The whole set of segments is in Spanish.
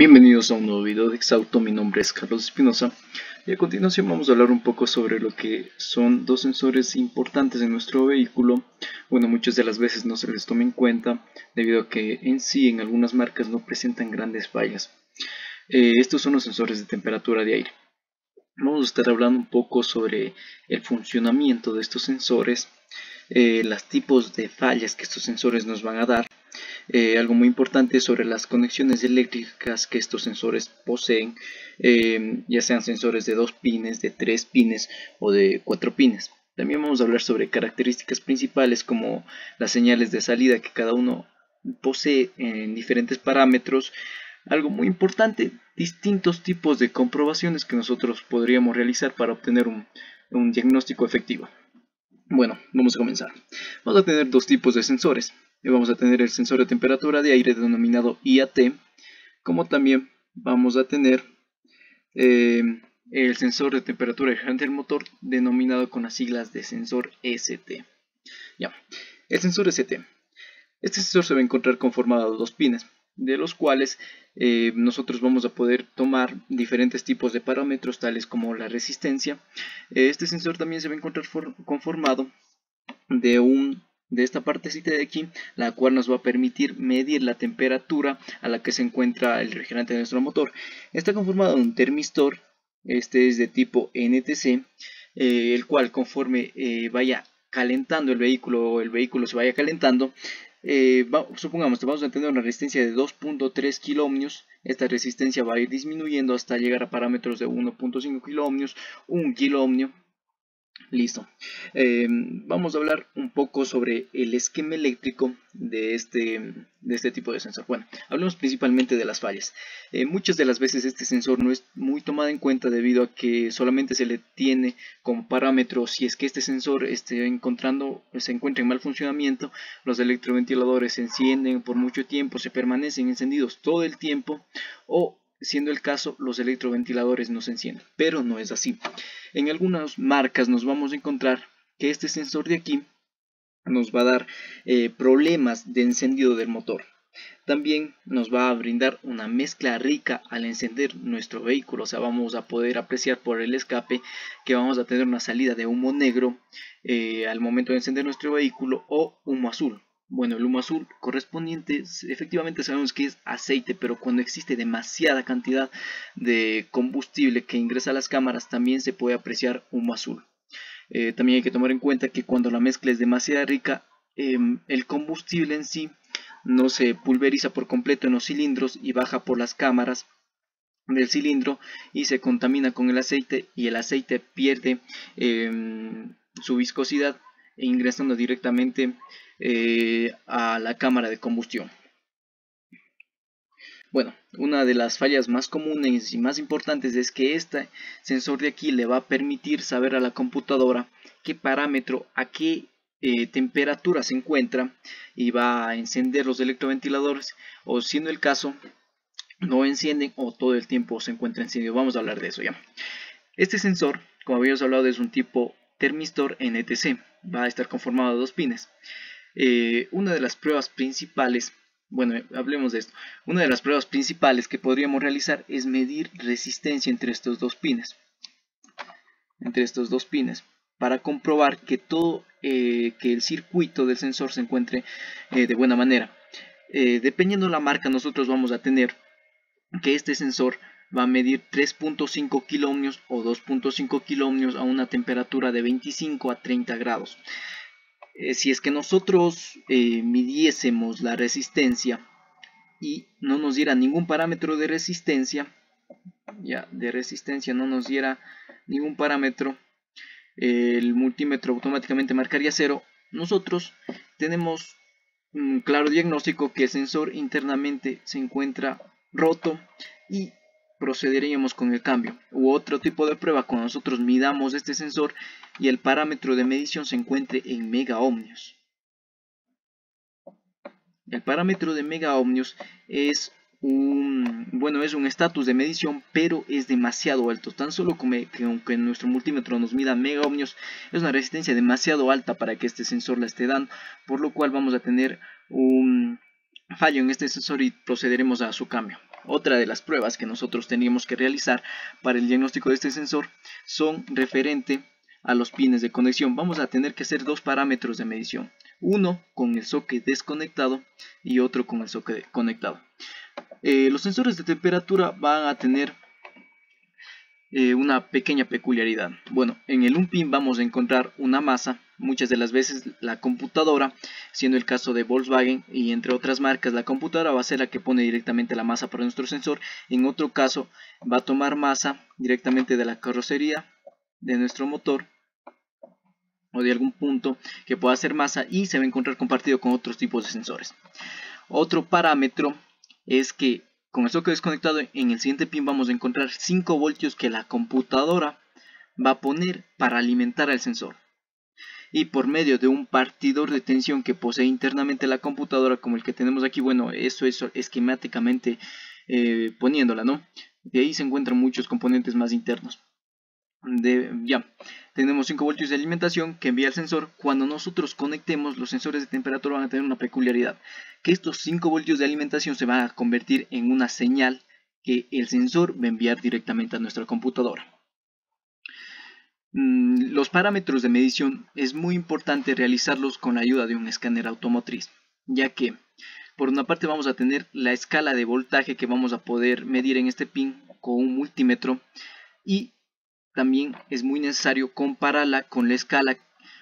Bienvenidos a un nuevo video de Exauto. Mi nombre es Carlos Espinosa y a continuación vamos a hablar un poco sobre lo que son dos sensores importantes en nuestro vehículo. Bueno, muchas de las veces no se les toma en cuenta debido a que en sí en algunas marcas no presentan grandes fallas. Estos son los sensores de temperatura de aire. Vamos a estar hablando un poco sobre el funcionamiento de estos sensores, los tipos de fallas que estos sensores nos van a dar. Algo muy importante sobre las conexiones eléctricas que estos sensores poseen, ya sean sensores de 2 pines, de 3 pines o de 4 pines. También vamos a hablar sobre características principales como las señales de salida que cada uno posee en diferentes parámetros. Algo muy importante, distintos tipos de comprobaciones que nosotros podríamos realizar para obtener un diagnóstico efectivo. Bueno, vamos a comenzar. Vamos a tener dos tipos de sensores. Vamos a tener el sensor de temperatura de aire denominado IAT, como también vamos a tener el sensor de temperatura del motor denominado con las siglas de sensor ST. Ya, el sensor ST. Este sensor se va a encontrar conformado de dos pines, de los cuales nosotros vamos a poder tomar diferentes tipos de parámetros tales como la resistencia. Este sensor también se va a encontrar conformado de esta partecita de aquí, la cual nos va a permitir medir la temperatura a la que se encuentra el refrigerante de nuestro motor. Está conformado de un termistor, este es de tipo NTC, el cual conforme vaya calentando el vehículo se vaya calentando, supongamos que vamos a tener una resistencia de 2.3 kiloohmios. Esta resistencia va a ir disminuyendo hasta llegar a parámetros de 1.5 kiloohmios, 1 kiloohmio. Listo. Vamos a hablar un poco sobre el esquema eléctrico de este tipo de sensor. Bueno, hablemos principalmente de las fallas. Muchas de las veces este sensor no es muy tomado en cuenta debido a que solamente se le tiene como parámetro si es que este sensor se encuentra en mal funcionamiento. Los electroventiladores se encienden por mucho tiempo, se permanecen encendidos todo el tiempo, o siendo el caso, los electroventiladores no se encienden, pero no es así. En algunas marcas nos vamos a encontrar que este sensor de aquí nos va a dar problemas de encendido del motor. También nos va a brindar una mezcla rica al encender nuestro vehículo, o sea, vamos a poder apreciar por el escape que vamos a tener una salida de humo negro al momento de encender nuestro vehículo, o humo azul. Bueno, el humo azul correspondiente, efectivamente sabemos que es aceite, pero cuando existe demasiada cantidad de combustible que ingresa a las cámaras, también se puede apreciar humo azul. También hay que tomar en cuenta que cuando la mezcla es demasiado rica, el combustible en sí no se pulveriza por completo en los cilindros y baja por las cámaras del cilindro y se contamina con el aceite, y el aceite pierde su viscosidad ingresando directamente a la cámara de combustión. Bueno, una de las fallas más comunes y más importantes es que este sensor de aquí le va a permitir saber a la computadora qué parámetro, a qué temperatura se encuentra, y va a encender los electroventiladores, o siendo el caso no encienden o todo el tiempo se encuentra encendido. Vamos a hablar de eso ya. Este sensor, como habíamos hablado, es un tipo termistor NTC, va a estar conformado de dos pines. Una de las pruebas principales, bueno, hablemos de esto. Una de las pruebas principales que podríamos realizar es medir resistencia entre estos dos pines. Para comprobar que que el circuito del sensor se encuentre de buena manera. Dependiendo de la marca, nosotros vamos a tener que este sensor va a medir 3.5 kiloohmios o 2.5 kiloohmios a una temperatura de 25 a 30 grados. Si es que nosotros midiésemos la resistencia y no nos diera ningún parámetro de resistencia, no nos diera ningún parámetro, el multímetro automáticamente marcaría 0. Nosotros tenemos un claro diagnóstico que el sensor internamente se encuentra roto y procederíamos con el cambio. U otro tipo de prueba, cuando nosotros midamos este sensor y el parámetro de medición se encuentre en megaohmios. El parámetro de megaohmios es un estatus de medición, pero es demasiado alto. Tan solo que aunque nuestro multímetro nos mida megaohmios, es una resistencia demasiado alta para que este sensor la esté dando, por lo cual vamos a tener un fallo en este sensor y procederemos a su cambio. Otra de las pruebas que nosotros teníamos que realizar para el diagnóstico de este sensor son referente a los pines de conexión. Vamos a tener que hacer dos parámetros de medición, uno con el socket desconectado y otro con el socket conectado. Los sensores de temperatura van a tener una pequeña peculiaridad. Bueno, en el un pin vamos a encontrar una masa. Muchas de las veces la computadora, siendo el caso de Volkswagen y entre otras marcas, la computadora va a ser la que pone directamente la masa para nuestro sensor. En otro caso va a tomar masa directamente de la carrocería de nuestro motor o de algún punto que pueda hacer masa, y se va a encontrar compartido con otros tipos de sensores. Otro parámetro es que con el socket desconectado en el siguiente pin vamos a encontrar 5 voltios que la computadora va a poner para alimentar al sensor, y por medio de un partidor de tensión que posee internamente la computadora, como el que tenemos aquí. Bueno, eso es esquemáticamente poniéndola, ¿no? De ahí se encuentran muchos componentes más internos. Ya tenemos 5 voltios de alimentación que envía el sensor. Cuando nosotros conectemos, los sensores de temperatura van a tener una peculiaridad, que estos 5 voltios de alimentación se van a convertir en una señal que el sensor va a enviar directamente a nuestra computadora. Los parámetros de medición es muy importante realizarlos con la ayuda de un escáner automotriz, ya que por una parte vamos a tener la escala de voltaje que vamos a poder medir en este pin con un multímetro, y también es muy necesario compararla con la escala.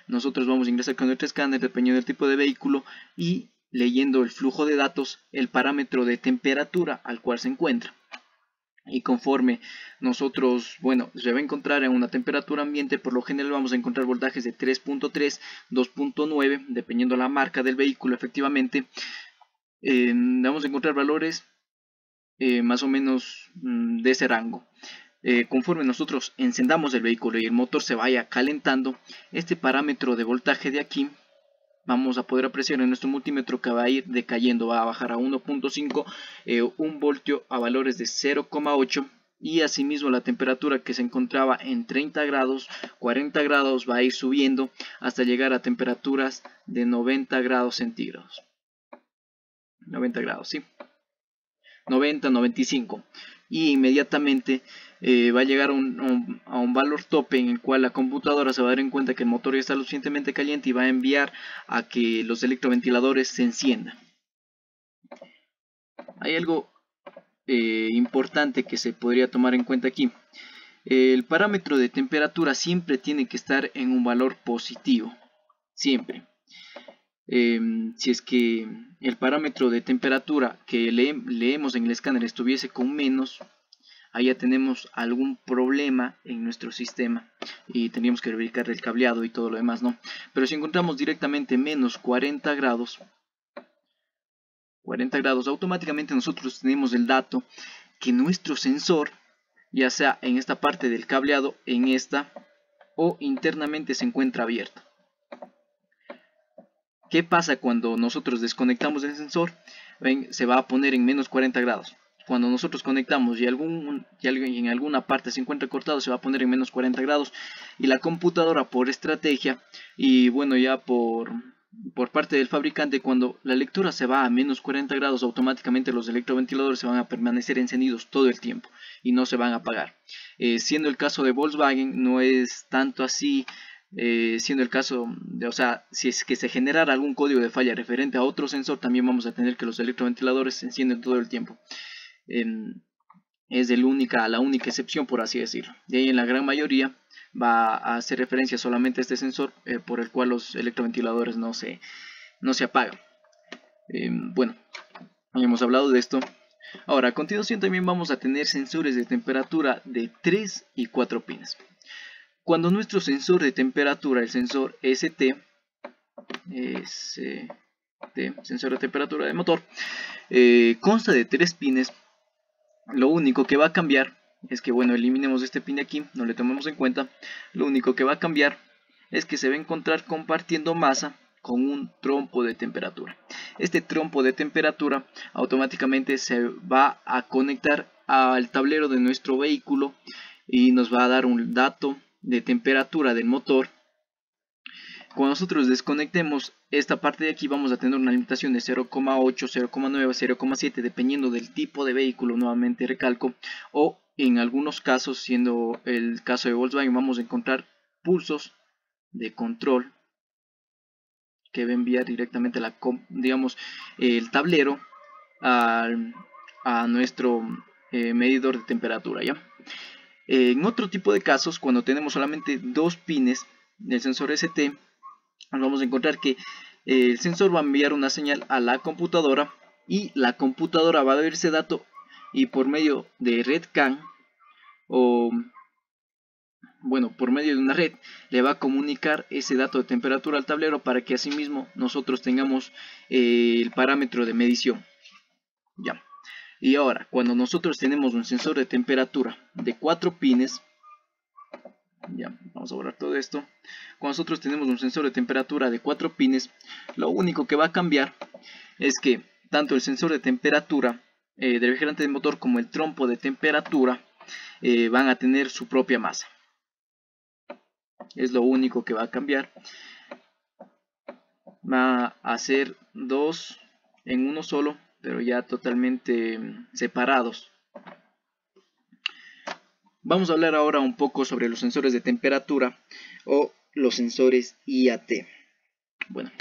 Nosotros vamos a ingresar con nuestro escáner dependiendo del tipo de vehículo y leyendo el flujo de datos, el parámetro de temperatura al cual se encuentra. Y conforme nosotros, bueno, se va a encontrar en una temperatura ambiente, por lo general vamos a encontrar voltajes de 3.3, 2.9, dependiendo de la marca del vehículo. Efectivamente, vamos a encontrar valores más o menos de ese rango. Conforme nosotros encendamos el vehículo y el motor se vaya calentando, este parámetro de voltaje de aquí vamos a poder apreciar en nuestro multímetro que va a ir decayendo, va a bajar a 1.5, 1 voltio a valores de 0.8, y asimismo la temperatura que se encontraba en 30 grados, 40 grados, va a ir subiendo hasta llegar a temperaturas de 90 grados centígrados. 90 grados, sí. 90, 95. Y inmediatamente va a llegar a un valor tope en el cual la computadora se va a dar en cuenta que el motor ya está lo suficientemente caliente y va a enviar a que los electroventiladores se enciendan. Hay algo importante que se podría tomar en cuenta aquí. El parámetro de temperatura siempre tiene que estar en un valor positivo, siempre. Si es que el parámetro de temperatura que leemos en el escáner estuviese con menos, ahí ya tenemos algún problema en nuestro sistema y tendríamos que verificar el cableado y todo lo demás, ¿no? Pero si encontramos directamente menos 40 grados, automáticamente nosotros tenemos el dato que nuestro sensor, ya sea en esta parte del cableado, en esta o internamente, se encuentra abierto. ¿Qué pasa cuando nosotros desconectamos el sensor? Ven, se va a poner en menos 40 grados. Cuando nosotros conectamos y en alguna parte se encuentra cortado, se va a poner en menos 40 grados. Y la computadora, por estrategia y bueno, ya por parte del fabricante, cuando la lectura se va a menos 40 grados, automáticamente los electroventiladores se van a permanecer encendidos todo el tiempo y no se van a apagar. Siendo el caso de Volkswagen, no es tanto así. Siendo el caso de, o sea, si es que se generara algún código de falla referente a otro sensor, también vamos a tener que los electroventiladores se encienden todo el tiempo. Es la única excepción, por así decirlo. De ahí en la gran mayoría va a hacer referencia solamente a este sensor, por el cual los electroventiladores no se apagan. Bueno, hemos hablado de esto. Ahora, a continuación también vamos a tener sensores de temperatura de 3 y 4 pines. Cuando nuestro sensor de temperatura, el sensor ST, sensor de temperatura de motor, consta de 3 pines, lo único que va a cambiar es que, bueno, eliminemos este pin de aquí, no le tomemos en cuenta. Lo único que va a cambiar es que se va a encontrar compartiendo masa con un trompo de temperatura. Este trompo de temperatura automáticamente se va a conectar al tablero de nuestro vehículo y nos va a dar un dato de temperatura del motor. Cuando nosotros desconectemos esta parte de aquí vamos a tener una limitación de 0,8, 0,9, 0,7 dependiendo del tipo de vehículo, nuevamente recalco, o en algunos casos, siendo el caso de Volkswagen, vamos a encontrar pulsos de control que va a enviar directamente el tablero a nuestro medidor de temperatura, ¿ya? En otro tipo de casos, cuando tenemos solamente dos pines del sensor ST, vamos a encontrar que el sensor va a enviar una señal a la computadora y la computadora va a ver ese dato y por medio de red CAN o bueno, por medio de una red le va a comunicar ese dato de temperatura al tablero para que asimismo nosotros tengamos el parámetro de medición. Ya. Y ahora, cuando nosotros tenemos un sensor de temperatura de 4 pines, ya, vamos a borrar todo esto. Cuando nosotros tenemos un sensor de temperatura de 4 pines, lo único que va a cambiar es que tanto el sensor de temperatura del refrigerante de motor como el trompo de temperatura van a tener su propia masa. Es lo único que va a cambiar. Va a ser dos en uno solo, pero ya totalmente separados. Vamos a hablar ahora un poco sobre los sensores de temperatura o los sensores IAT. Bueno,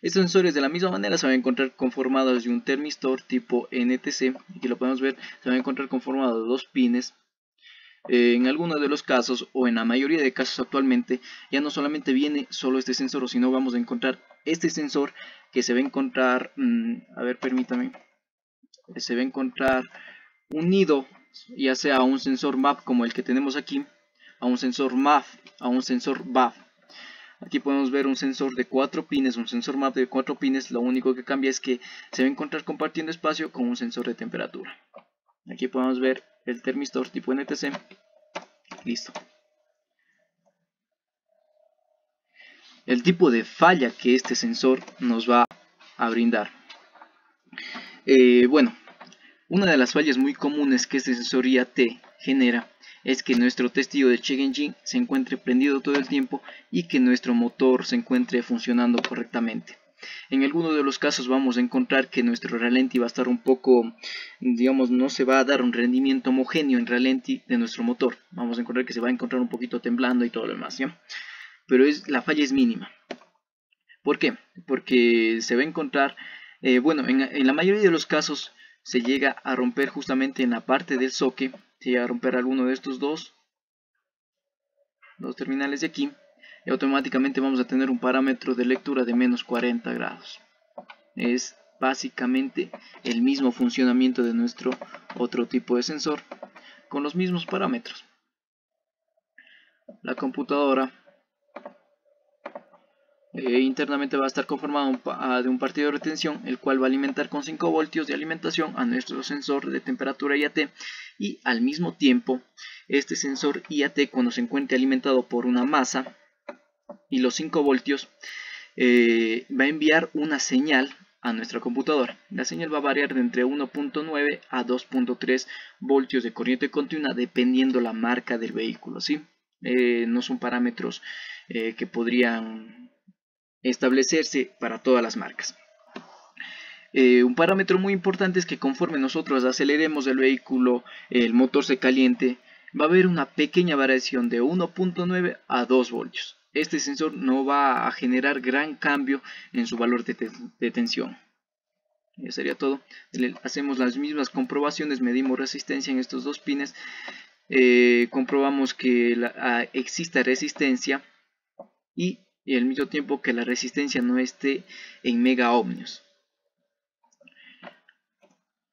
estos sensores de la misma manera se van a encontrar conformados de un termistor tipo NTC. Aquí lo podemos ver, se van a encontrar conformado de dos pines. En algunos de los casos o en la mayoría de casos actualmente ya no solamente viene solo este sensor, sino vamos a encontrar este sensor que se va a encontrar, a ver, permítame, se va a encontrar unido ya sea a un sensor MAP como el que tenemos aquí, a un sensor MAF, a un sensor BAF. Aquí podemos ver un sensor de 4 pines, un sensor MAP de 4 pines. Lo único que cambia es que se va a encontrar compartiendo espacio con un sensor de temperatura. Aquí podemos ver el termistor tipo NTC. Listo. El tipo de falla que este sensor nos va a brindar. Bueno, una de las fallas muy comunes que este sensor IAT genera es que nuestro testigo de check engine se encuentre prendido todo el tiempo y que nuestro motor se encuentre funcionando correctamente. En algunos de los casos vamos a encontrar que nuestro ralenti va a estar un poco, digamos, no se va a dar un rendimiento homogéneo en ralenti de nuestro motor. Vamos a encontrar que se va a encontrar un poquito temblando y todo lo demás, ¿ya? Pero la falla es mínima. ¿Por qué? Porque se va a encontrar, bueno, en la mayoría de los casos se llega a romper justamente en la parte del soque, se llega a romper alguno de estos dos terminales de aquí y automáticamente vamos a tener un parámetro de lectura de menos 40 grados. Es básicamente el mismo funcionamiento de nuestro otro tipo de sensor con los mismos parámetros. La computadora internamente va a estar conformado de un partido de retención, el cual va a alimentar con 5 voltios de alimentación a nuestro sensor de temperatura IAT, y al mismo tiempo este sensor IAT, cuando se encuentre alimentado por una masa y los 5 voltios, va a enviar una señal a nuestra computadora. La señal va a variar de entre 1.9 a 2.3 voltios de corriente continua dependiendo la marca del vehículo, ¿sí? No son parámetros que podrían establecerse para todas las marcas. Un parámetro muy importante es que conforme nosotros aceleremos el vehículo, el motor se caliente, va a haber una pequeña variación de 1.9 a 2 voltios. Este sensor no va a generar gran cambio en su valor de tensión. Ya sería todo. Hacemos las mismas comprobaciones, medimos resistencia en estos dos pines, comprobamos que exista resistencia y al mismo tiempo que la resistencia no esté en mega ohmios.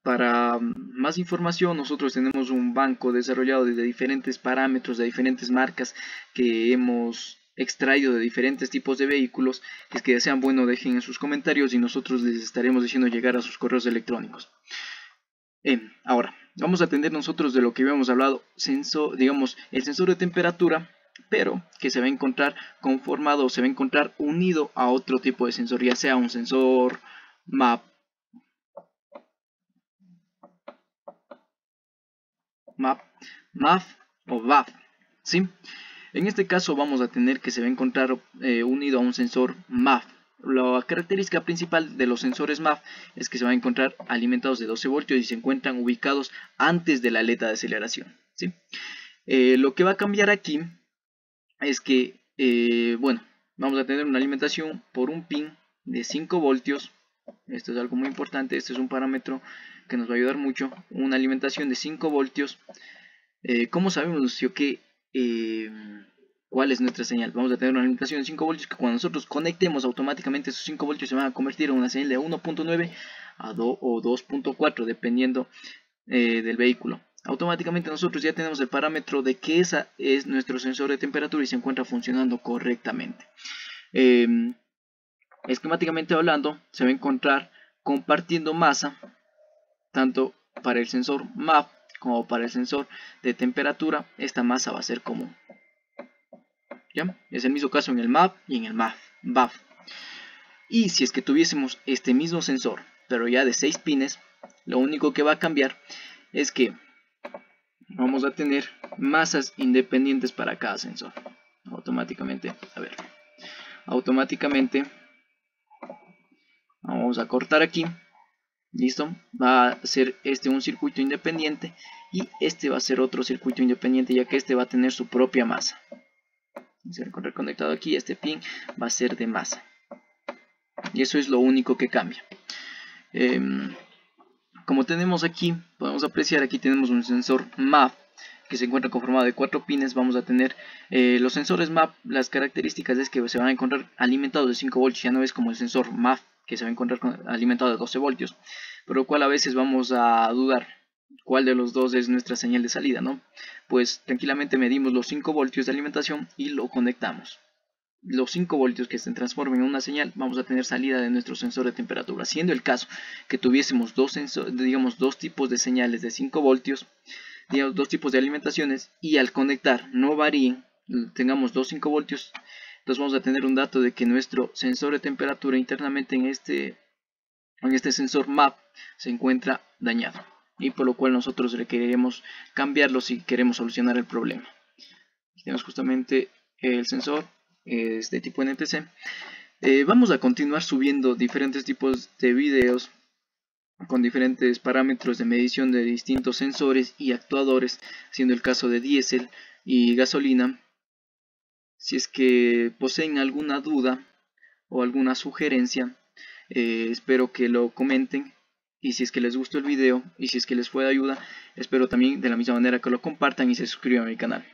Para más información, nosotros tenemos un banco desarrollado de diferentes parámetros, de diferentes marcas que hemos extraído de diferentes tipos de vehículos. Que desean, bueno, dejen en sus comentarios y nosotros les estaremos diciendo llegar a sus correos electrónicos. Ahora, vamos a atender nosotros de lo que habíamos hablado, digamos, el sensor de temperatura, pero que se va a encontrar conformado, se va a encontrar unido a otro tipo de sensor, ya sea un sensor MAP, MAF o BAF, ¿sí? En este caso vamos a tener que se va a encontrar unido a un sensor MAF. La característica principal de los sensores MAF es que se van a encontrar alimentados de 12 voltios y se encuentran ubicados antes de la aleta de aceleración, ¿sí? Lo que va a cambiar aquí es que, bueno, vamos a tener una alimentación por un pin de 5 voltios. Esto es algo muy importante, este es un parámetro que nos va a ayudar mucho. Una alimentación de 5 voltios. ¿Cómo sabemos, Lucio, que cuál es nuestra señal? Vamos a tener una alimentación de 5 voltios que cuando nosotros conectemos automáticamente esos 5 voltios se van a convertir en una señal de 1.9 a 2 o 2.4 dependiendo del vehículo. Automáticamente nosotros ya tenemos el parámetro de que esa es nuestro sensor de temperatura y se encuentra funcionando correctamente. Esquemáticamente hablando, se va a encontrar compartiendo masa tanto para el sensor MAP como para el sensor de temperatura. Esta masa va a ser común. ¿Ya? Es el mismo caso en el MAP y en el BAF. Y si es que tuviésemos este mismo sensor, pero ya de 6 pines, lo único que va a cambiar es que vamos a tener masas independientes para cada sensor. Automáticamente vamos a cortar aquí. Listo, va a ser este un circuito independiente y este va a ser otro circuito independiente, ya que este va a tener su propia masa. Se va a encontrar conectado aquí, este pin va a ser de masa. Y eso es lo único que cambia. Como tenemos aquí, podemos apreciar, aquí tenemos un sensor MAP que se encuentra conformado de 4 pines. Vamos a tener los sensores MAP, las características es que se van a encontrar alimentados de 5 voltios, ya no es como el sensor MAP que se va a encontrar alimentado de 12 voltios, por lo cual a veces vamos a dudar cuál de los dos es nuestra señal de salida, ¿no? Pues tranquilamente medimos los 5 voltios de alimentación y lo conectamos. Los 5 voltios que se transformen en una señal, vamos a tener salida de nuestro sensor de temperatura. Siendo el caso que tuviésemos dos tipos de señales de 5 voltios, digamos, dos tipos de alimentaciones, y al conectar no varíen, tengamos 5 voltios, entonces vamos a tener un dato de que nuestro sensor de temperatura internamente en este sensor MAP se encuentra dañado, y por lo cual nosotros requeriremos cambiarlo si queremos solucionar el problema. Tenemos justamente el sensor es de tipo NTC. Vamos a continuar subiendo diferentes tipos de videos con diferentes parámetros de medición de distintos sensores y actuadores, siendo el caso de diésel y gasolina. Si es que poseen alguna duda o alguna sugerencia, espero que lo comenten, y si es que les gustó el video y si es que les fue de ayuda, espero también de la misma manera que lo compartan y se suscriban a mi canal.